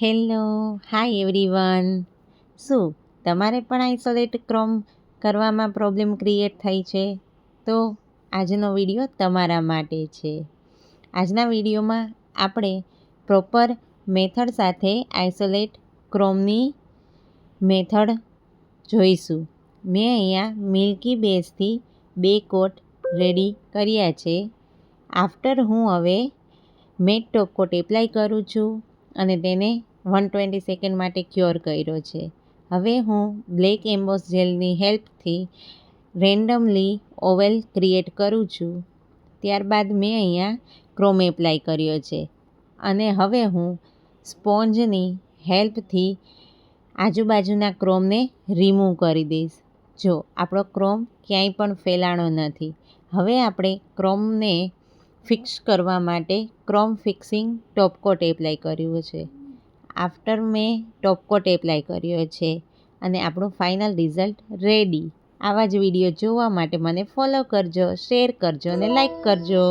Hello, hi everyone. શું તમારે પણ આઇસોલેટ ક્રોમ કરવામાં પ્રોબ્લેમ ક્રિએટ થઈ છે? તો આજનો વિડીયો તમારા માટે છે. આજના વિડીયોમાં આપણે પ્રોપર મેથડ સાથે આઇસોલેટ ક્રોમની મેથડ જોઈશું. મેં અહીંયા મિલ્કી બેઝથી 2 કોટ રેડી કર્યા છે. આફ્ટર હું હવે મેટ ટોપ કોટ એપ્લાય કરું છું અને તેને 120 સેકન્ડ માટે ક્યોર કર્યો છે. હવે હું બ્લેક એમ્બોસ જેલની હેલ્પથી રેન્ડમલી ઓવેલ ક્રિએટ કરું છું. ત્યારબાદ મેં અહીંયા ક્રોમ એપ્લાય કર્યો છે અને હવે હું સ્પોન્જની હેલ્પથી આજુબાજુના ક્રોમને રિમૂવ કરી દઈશ. જો આપણો ક્રોમ ક્યાંય પણ ફેલાણો નથી. હવે આપણે ક્રોમને ફિક્સ કરવા માટે ક્રોમ ફિક્સિંગ ટોપકોટ એપ્લાય કર્યું છે. આફ્ટર મેં ટોપકોટ એપ્લાય કર્યો છે અને આપણું ફાઇનલ રિઝલ્ટ રેડી. આવા જ વિડીયો જોવા માટે મને ફોલો કરજો, શેર કરજો અને લાઈક કરજો.